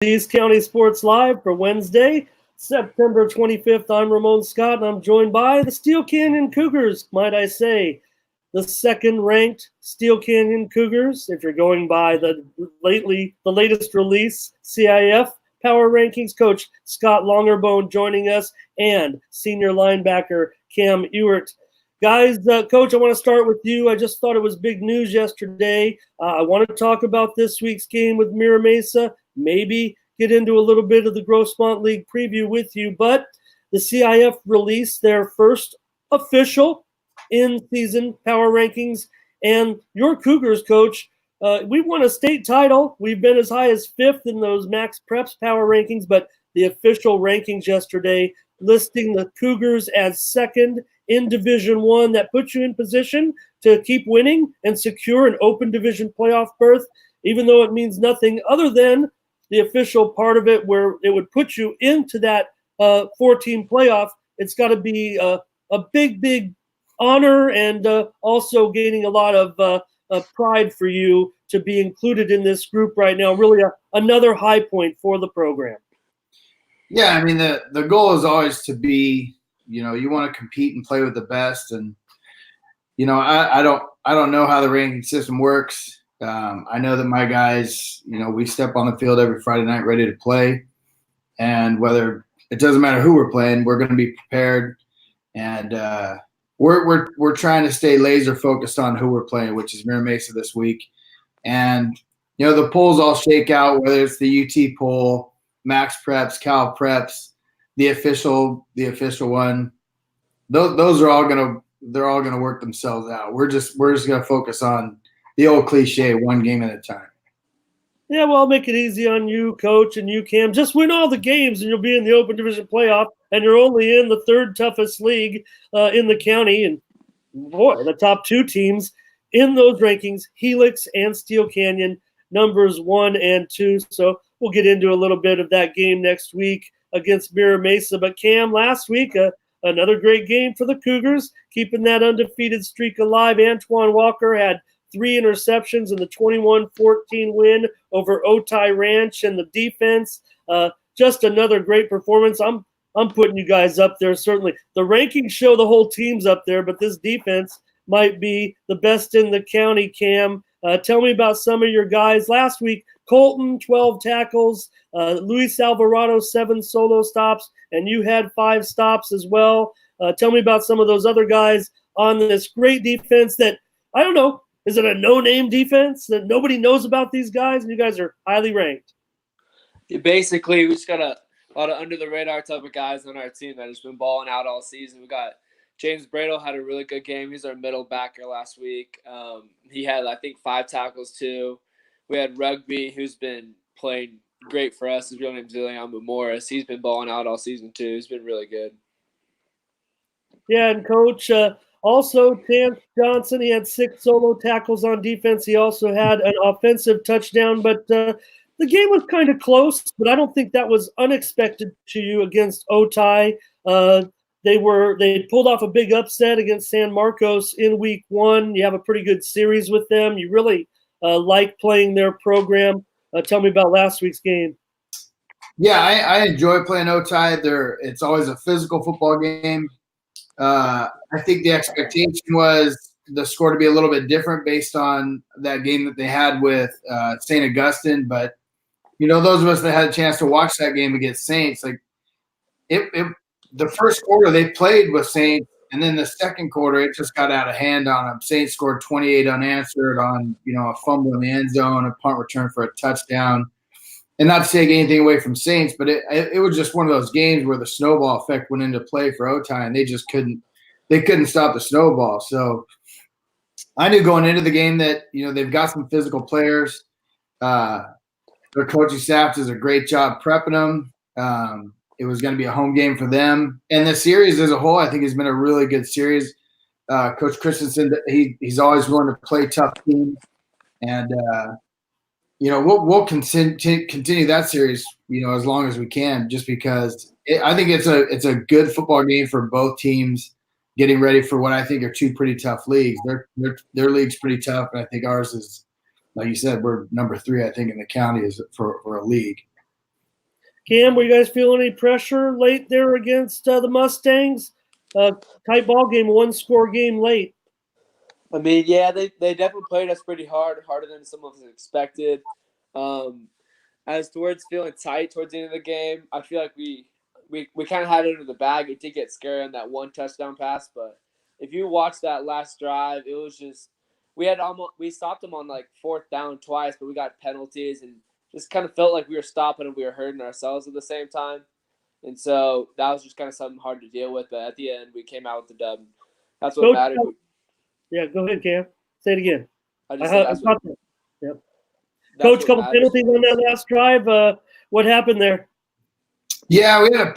East County Sports Live for Wednesday, September 25th. I'm Ramon Scott, and I'm joined by the Steele Canyon Cougars, might I say. The second-ranked Steele Canyon Cougars, if you're going by the latest release, CIF Power Rankings. Coach Scott Longerbone joining us, and senior linebacker Cam EWERT. Guys, Coach, I want to start with you. I just thought it was big news yesterday. I want to talk about this week's game with Mira Mesa, maybe get into a little bit of the Grossmont League preview with you. But the CIF released their first official in-season power rankings. And your Cougars, Coach, we won a state title. We've been as high as 5th in those Max Preps power rankings, but the official rankings yesterday listing the Cougars as second in Division I. That puts you in position to keep winning and secure an open division playoff berth, even though it means nothing other than the official part of it where it would put you into that 14 playoff. It's got to be a big honor and also gaining a lot of pride for you to be included in this group right now. Really another high point for the program. Yeah, I mean, the goal is always to be, you want to compete and play with the best. And, I don't know how the ranking system works. I know that my guys, we step on the field every Friday night ready to play. And it doesn't matter who we're playing, we're going to be prepared. And we're trying to stay laser focused on who we're playing, which is Mira Mesa this week. And, the polls all shake out, whether it's the UT poll, Max Preps, Cal Preps, the official one. Those are all gonna work themselves out. We're just gonna focus on the old cliche, one game at a time. Yeah, well, I'll make it easy on you, Coach, and you, Cam. Just win all the games, and you'll be in the Open Division playoff, and you're only in the third toughest league in the county. And, boy, the top two teams in those rankings, Helix and Steele Canyon, numbers 1 and 2. So we'll get into a little bit of that game next week against Mira Mesa. But, Cam, last week, another great game for the Cougars, keeping that undefeated streak alive. Antoine Walker had 3 interceptions in the 21-14 win over Otay Ranch, and the defense, just another great performance. I'm putting you guys up there, certainly. The rankings show the whole team's up there, but this defense might be the best in the county, Cam. Tell me about some of your guys. Last week, Colton, 12 tackles, Luis Alvarado, 7 solo stops, and you had 5 stops as well. Tell me about some of those other guys on this great defense that, I don't know, is it a no-name defense that nobody knows about these guys, and you guys are highly ranked? Yeah, basically, we just got a lot of under-the-radar type of guys on our team that has been balling out all season. We got James Bradle had a really good game. He's our middle backer last week. He had, I think, 5 tackles too. We had Rugby, who's been playing great for us. His real name's Zillian Morris. He's been balling out all season too. He's been really good. Yeah, and Coach, also Chance Johnson, he had 6 solo tackles on defense. He also had an offensive touchdown, but the game was kind of close, but I don't think that was unexpected to you against Otay. They pulled off a big upset against San Marcos in week 1. You have a pretty good series with them. You really like playing their program. Tell me about last week's game. Yeah, I enjoy playing Otay. It's always a physical football game. I think the expectation was the score to be a little bit different based on that game that they had with St. Augustine. But, those of us that had a chance to watch that game against Saints, like the first quarter they played with Saints, and then the second quarter it just got out of hand on them. Saints scored 28 unanswered on, a fumble in the end zone, a punt return for a touchdown. And not to take anything away from Saints, but it was just one of those games where the snowball effect went into play for Otay, and they just couldn't stop the snowball. So I knew going into the game that, they've got some physical players. Their coaching staff does a great job prepping them. It was going to be a home game for them. And the series as a whole, I think, has been a really good series. Coach Christensen, he's always willing to play tough teams. And, we'll continue that series, as long as we can, just because I think it's a good football game for both teams, getting ready for what I think are 2 pretty tough leagues. Their league's pretty tough, and I think ours is, like you said, we're number 3, I think, in the county is for a league. Cam, were you guys feeling any pressure late there against the Mustangs? Tight ball game, one-score game late. I mean, yeah, they definitely played us pretty hard, harder than some of us expected. As towards feeling tight towards the end of the game, I feel like we kind of had it in the bag. It did get scary on that one touchdown pass, but if you watch that last drive, it was just we stopped them on like 4th down twice, but we got penalties and just kind of felt like we were stopping and we were hurting ourselves at the same time. And so that was just kind of something hard to deal with. But at the end, we came out with the dub. That's what mattered. Yeah, go ahead, Cam. Say it again. I just said that's what, yep. Coach, couple penalties on that last drive. What happened there? Yeah, we had a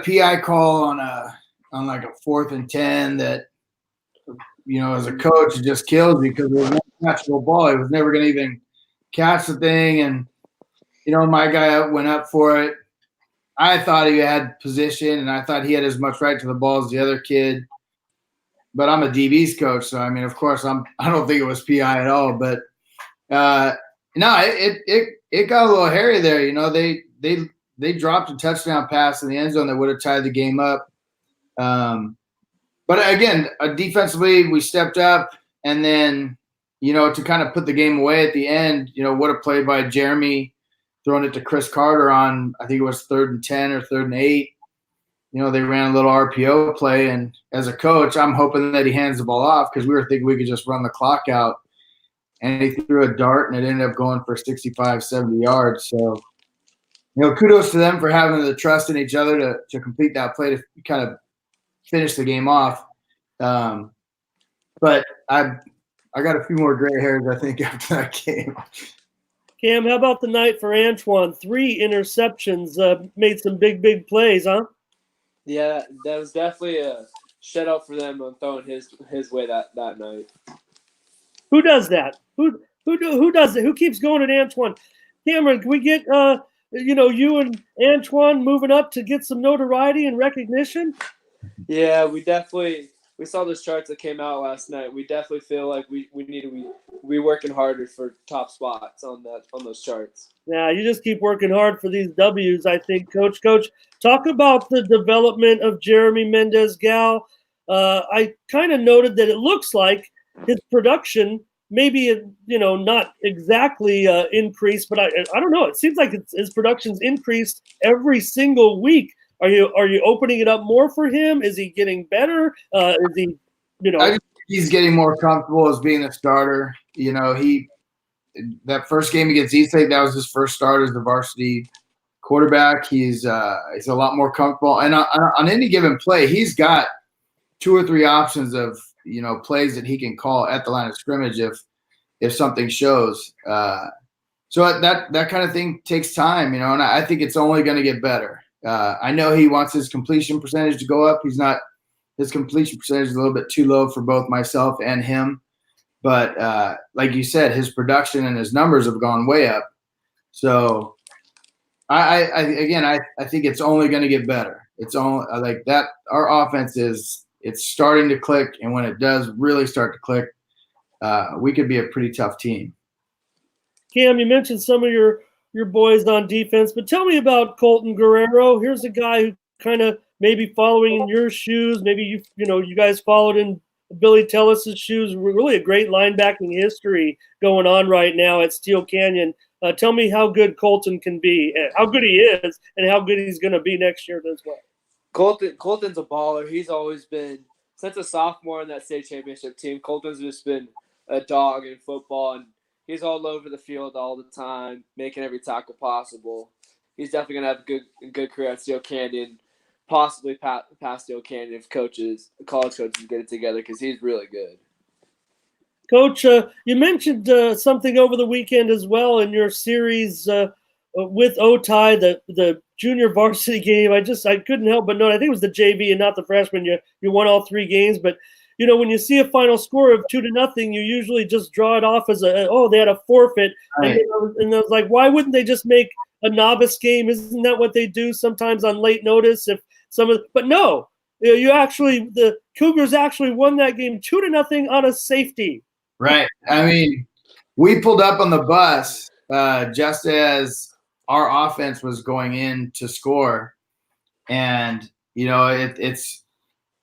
PI call on like a 4th and 10 that, as a coach, it just kills me because it was one catchable ball. He was never going to even catch the thing, and my guy went up for it. I thought he had position, and I thought he had as much right to the ball as the other kid. But I'm a DB's coach, so I mean, of course, I don't think it was PI at all. But no, it got a little hairy there. They dropped a touchdown pass in the end zone that would have tied the game up. But again, defensively, we stepped up, and then to kind of put the game away at the end, what a play by Jeremy, throwing it to Chris Carter on, I think it was 3rd and 10 or 3rd and 8. They ran a little RPO play, and as a coach, I'm hoping that he hands the ball off because we were thinking we could just run the clock out. And he threw a dart, and it ended up going for 65, 70 yards. So, kudos to them for having the trust in each other to complete that play to kind of finish the game off. But I got a few more gray hairs, I think, after that game. Cam, how about the night for Antoine? 3 interceptions, made some big plays, huh? Yeah, that was definitely a shutout for them on throwing his way that night. Who does that? Who does it? Who keeps going at Antoine? Cameron, can we get you and Antoine moving up to get some notoriety and recognition? Yeah, we saw those charts that came out last night. We definitely feel like we need to be working harder for top spots on those charts. Yeah, you just keep working hard for these W's, I think, Coach. Coach, talk about the development of Jeremy Mendez-Gal. I kind of noted that it looks like his production maybe not exactly increased, but I don't know. It seems like his production's increased every single week. Are you opening it up more for him? Is he getting better? Is he, I think he's getting more comfortable as being a starter. That first game against East Lake, that was his first start as the varsity quarterback. He's a lot more comfortable, and on any given play, he's got 2 or 3 options of plays that he can call at the line of scrimmage if something shows. So that kind of thing takes time, and I think it's only going to get better. I know he wants his completion percentage to go up. His completion percentage is a little bit too low for both myself and him. But like you said, his production and his numbers have gone way up. So I think it's only going to get better. It's only like that. Our offense it's starting to click, and when it does really start to click, we could be a pretty tough team. Cam, you mentioned some of your boys on defense, but tell me about Colton Guerrero. Here's a guy who kind of maybe following in your shoes. Maybe you guys followed in Billy Tellis's shoes. Really a great linebacking history going on right now at Steele Canyon. Tell me how good Colton can be, how good he is, and how good he's going to be next year as well. Colton's a baller. He's always been, since a sophomore in that state championship team, Colton's just been a dog in football, and he's all over the field all the time, making every tackle possible. He's definitely going to have a good career at Steele Canyon, possibly past Steele Canyon if college coaches get it together, because he's really good. Coach, you mentioned something over the weekend as well in your series with Otay, the junior varsity game. I couldn't help but note, I think it was the JV and not the freshman. You won all 3 games, but when you see a final score of 2-0, you usually just draw it off as they had a forfeit. Right. And I was like, why wouldn't they just make a novice game? Isn't that what they do sometimes on late notice? But no, the Cougars actually won that game 2-0 on a safety. Right. I mean, we pulled up on the bus just as our offense was going in to score. And, you know, it's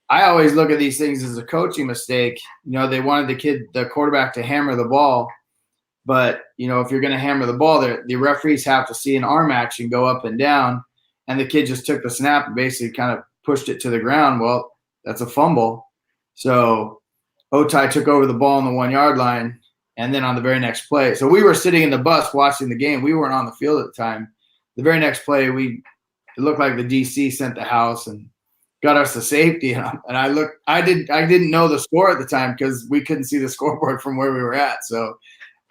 I always look at these things as a coaching mistake. You know, they wanted the quarterback to hammer the ball. But, you know, if you're going to hammer the ball, the referees have to see an arm action go up and down. And the kid just took the snap and basically kind of pushed it to the ground. Well, that's a fumble. So Otay took over the ball on the 1 yard line. And then on the very next play, so we were sitting in the bus watching the game. We weren't on the field at the time. The very next play, it looked like the DC sent the house and got us to safety. And I didn't know the score at the time because we couldn't see the scoreboard from where we were at. So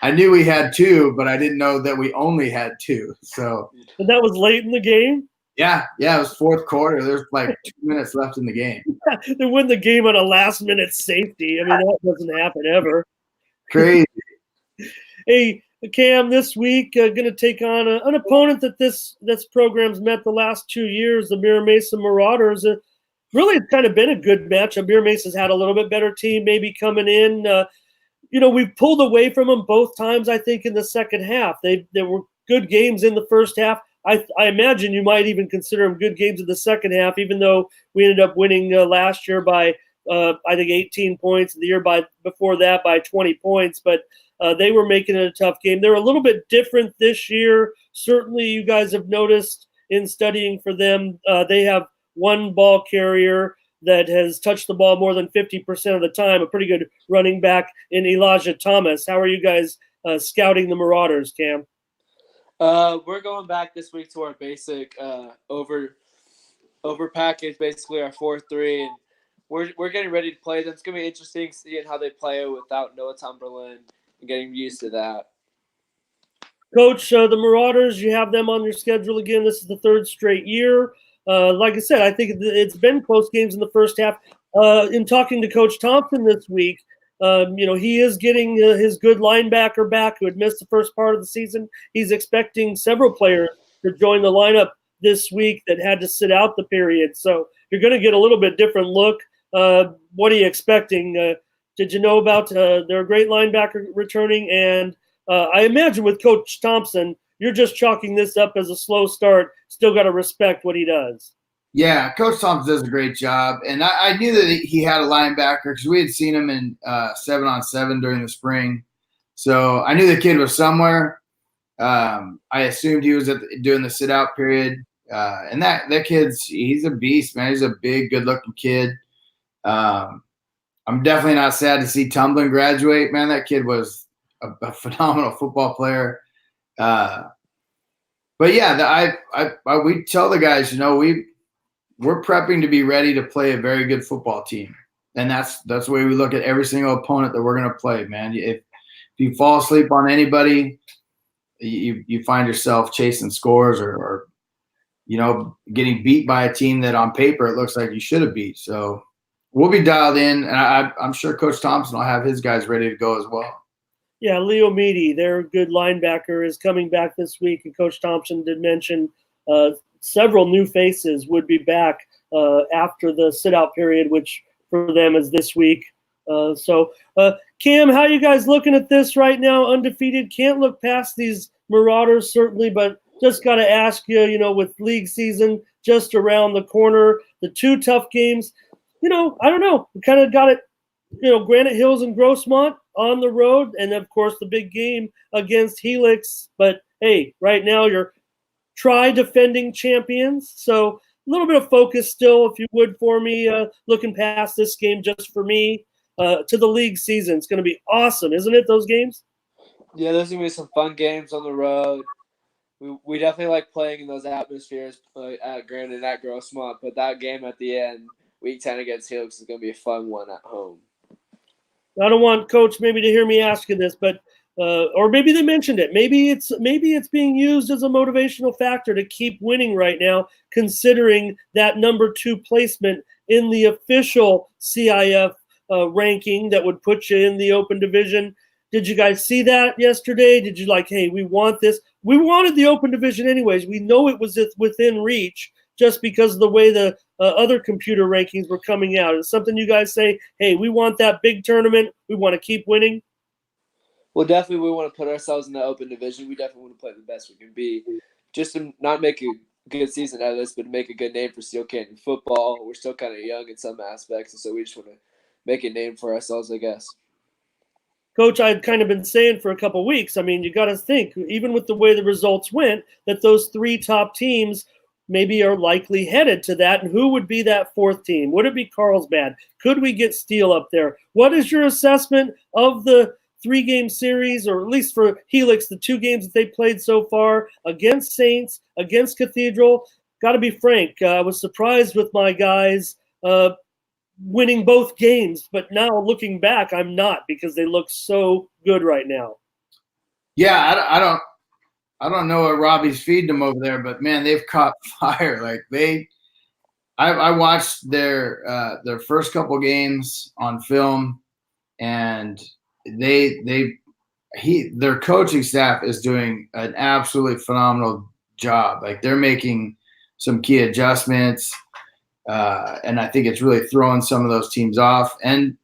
I knew we had 2, but I didn't know that we only had 2. So and that was late in the game? Yeah, it was fourth quarter. There's like 2 minutes left in the game. They win the game on a last-minute safety. I mean, that doesn't happen ever. Crazy. Hey, Cam, this week going to take on an opponent that this program's met the last 2 years, the Mira Mesa Marauders. Really, it's kind of been a good match. Mira Mesa's had a little bit better team maybe coming in. You know, we've pulled away from them both times, I think, in the second half. There were good games in the first half. I imagine you might even consider them good games in the second half, even though we ended up winning last year by, I think, 18 points, and the year before that by 20 points. But they were making it a tough game. They're a little bit different this year. Certainly, you guys have noticed in studying for them, they have one ball carrier that has touched the ball more than 50% of the time, a pretty good running back in Elijah Thomas. How are you guys scouting the Marauders, Cam? We're going back this week to our basic over package, basically our 4-3, and we're getting ready to play them. It's gonna be interesting seeing how they play without Noah Cumberland and getting used to that. Coach, the Marauders, you have them on your schedule again. This is the third straight year. Like I said, I think it's been close games in the first half. In talking to Coach Thompson this week, you know, he is getting his good linebacker back who had missed the first part of the season. He's expecting several players to join the lineup this week that had to sit out the period. So you're going to get a little bit different look. What are you expecting? Did you know about their great linebacker returning? And I imagine with Coach Thompson, you're just chalking this up as a slow start. Still got to respect what he does. Yeah, Coach Thompson does a great job. And I knew that he had a linebacker because we had seen him in 7-on-7 during the spring. So I knew the kid was somewhere. I assumed he was doing the sit-out period. And that he's a beast, man. He's a big, good-looking kid. I'm definitely not sad to see Tumblin graduate, man. That kid was a phenomenal football player. But yeah, we tell the guys, you know, we're prepping to be ready to play a very good football team, and that's the way we look at every single opponent that we're going to play, man. If you fall asleep on anybody, you find yourself chasing scores or you know, getting beat by a team that on paper it looks like you should have beat. So we'll be dialed in, and I'm sure Coach Thompson will have his guys ready to go as well. Yeah, Leo Meady, their good linebacker, is coming back this week, and Coach Thompson did mention several new faces would be back after the sit-out period, which for them is this week. So, Cam, how are you guys looking at this right now? Undefeated, can't look past these Marauders, certainly, but just got to ask you, you know, with league season just around the corner, the two tough games, you know, I don't know. We kind of got it, you know, Granite Hills and Grossmont on the road, and, of course, the big game against Helix. But, hey, right now you're defending champions. So a little bit of focus still, if you would, for me, looking past this game just for me to the league season. It's going to be awesome, isn't it, those games? Yeah, there's going to be some fun games on the road. We definitely like playing in those atmospheres at Granite and at Grossmont, but that game at the end, Week 10 against Helix, is going to be a fun one at home. I don't want Coach maybe to hear me ask you this, but or maybe they mentioned it. Maybe it's being used as a motivational factor to keep winning right now, considering that number 2 placement in the official CIF ranking that would put you in the open division. Did you guys see that yesterday? Did you like, hey, we want this? We wanted the open division anyways. We know it was within reach just because of the way the other computer rankings were coming out. Is something you guys say, hey, we want that big tournament. We want to keep winning? Well, definitely we want to put ourselves in the open division. We definitely want to play the best we can be. just to not make a good season out of this, but to make a good name for Steele Canyon football. We're still kind of young in some aspects, and so we just want to make a name for ourselves, I guess. Coach, I've kind of been saying for a couple of weeks, I mean, you got to think, even with the way the results went, that those 3 top teams maybe are likely headed to that. And who would be that 4th team? Would it be Carlsbad? Could we get Steele up there? What is your assessment of the 3-game series, or at least for Helix, the 2 games that they played so far against Saints, against Cathedral? Got to be frank, I was surprised with my guys winning both games, but now looking back, I'm not, because they look so good right now. Yeah, I don't know what Robbie's feeding them over there, but man, they've caught fire. Like I watched their first couple games on film, and their coaching staff is doing an absolutely phenomenal job. Like they're making some key adjustments. And I think it's really throwing some of those teams off. And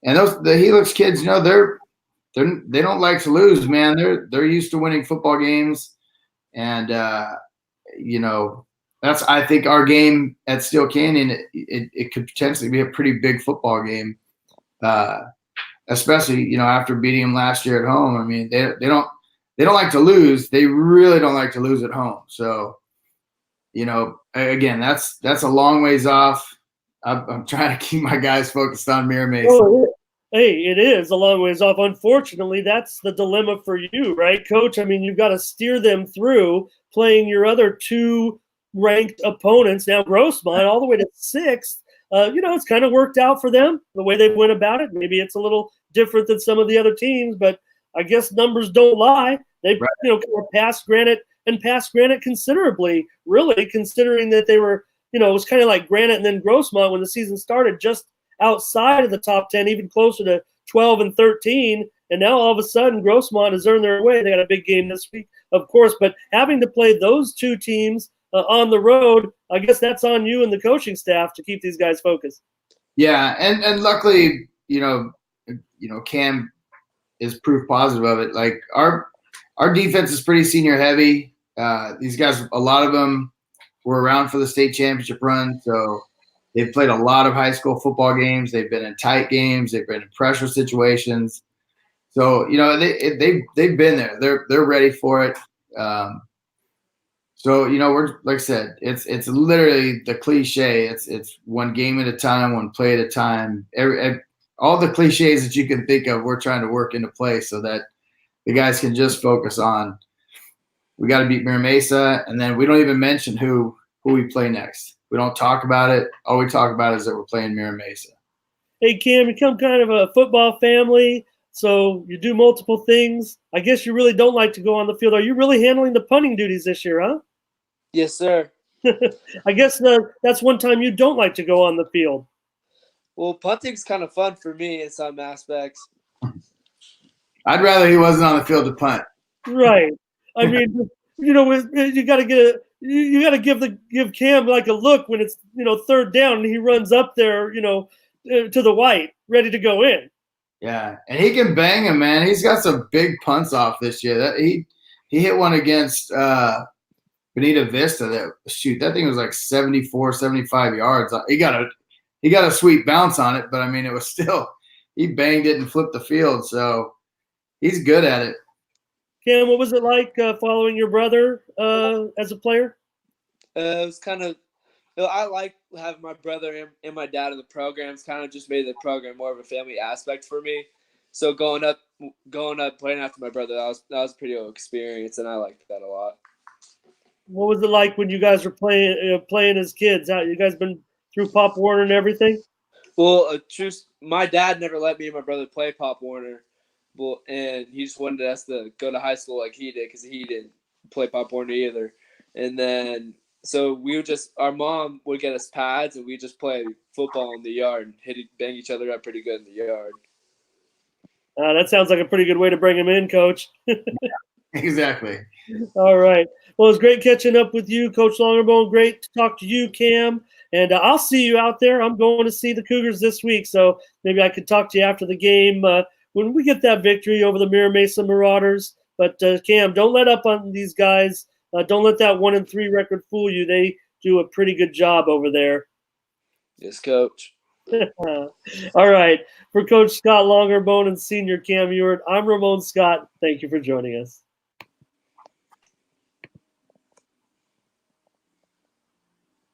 the Helix kids, you know, they don't like to lose, man. They're used to winning football games, and you know, that's, I think, our game at Steele Canyon. It could potentially be a pretty big football game, especially, you know, after beating them last year at home. I mean, they don't like to lose. They really don't like to lose at home. So, you know, again, that's a long ways off. I'm trying to keep my guys focused on Mira Mesa. Oh, hey, it is a long ways off. Unfortunately, that's the dilemma for you, right, Coach? I mean, you've got to steer them through playing your other 2 ranked opponents. Now, Grossmont all the way to 6th. You know, it's kind of worked out for them, the way they went about it. Maybe it's a little different than some of the other teams, but I guess numbers don't lie. They, right, you know, kind of passed Granite considerably, really, considering that they were, you know, it was kind of like Granite and then Grossmont when the season started, just outside of the top 10, even closer to 12 and 13. And now all of a sudden Grossmont has earned their way. They got a big game this week, of course, but having to play those 2 teams on the road, I guess that's on you and the coaching staff to keep these guys focused. Yeah, and luckily, you know, Cam is proof positive of it. Like our defense is pretty senior heavy. These guys, a lot of them were around for the state championship run, so they've played a lot of high school football games. They've been in tight games. They've been in pressure situations. So, you know, they've been there. They're ready for it. So, you know, we're, like I said, it's literally the cliche. It's one game at a time, one play at a time. All the cliches that you can think of, we're trying to work into place so that the guys can just focus on, we got to beat Mira Mesa, and then we don't even mention who we play next. We don't talk about it. All we talk about is that we're playing Mira Mesa. Hey, Cam, you come kind of a football family, so you do multiple things. I guess you really don't like to go on the field. Are you really handling the punting duties this year, huh? Yes, sir. I guess that's one time you don't like to go on the field. Well, punting's kind of fun for me in some aspects. I'd rather he wasn't on the field to punt. Right. I mean, you know, you got to give Cam like a look when it's, you know, 3rd down and he runs up there, you know, to the white, ready to go in. Yeah, and he can bang him, man. He's got some big punts off this year. He hit one against Bonita Vista. That thing was like 74, 75 yards. He got a sweet bounce on it, but I mean, it was still, he banged it and flipped the field. So he's good at it. Cam, what was it like following your brother as a player? It was kind of, I like having my brother and my dad in the program. It's kind of just made the program more of a family aspect for me. So going up, playing after my brother, that was a pretty old experience, and I liked that a lot. What was it like when you guys were playing as kids? How you guys been through Pop Warner and everything? Well, my dad never let me and my brother play Pop Warner, and he just wanted us to go to high school like he did because he didn't play Pop Warner either. And then so our mom would get us pads and we just play football in the yard and bang each other up pretty good in the yard. That sounds like a pretty good way to bring him in, Coach. Yeah, exactly. All right. Well, it's great catching up with you, Coach Longerbone. Great to talk to you, Cam. And I'll see you out there. I'm going to see the Cougars this week, so maybe I could talk to you after the game when we get that victory over the Mira Mesa Marauders. But, Cam, don't let up on these guys. Don't let that 1-3 record fool you. They do a pretty good job over there. Yes, Coach. All right. For Coach Scott Longerbone and Senior Cam Ewert, I'm Ramon Scott. Thank you for joining us.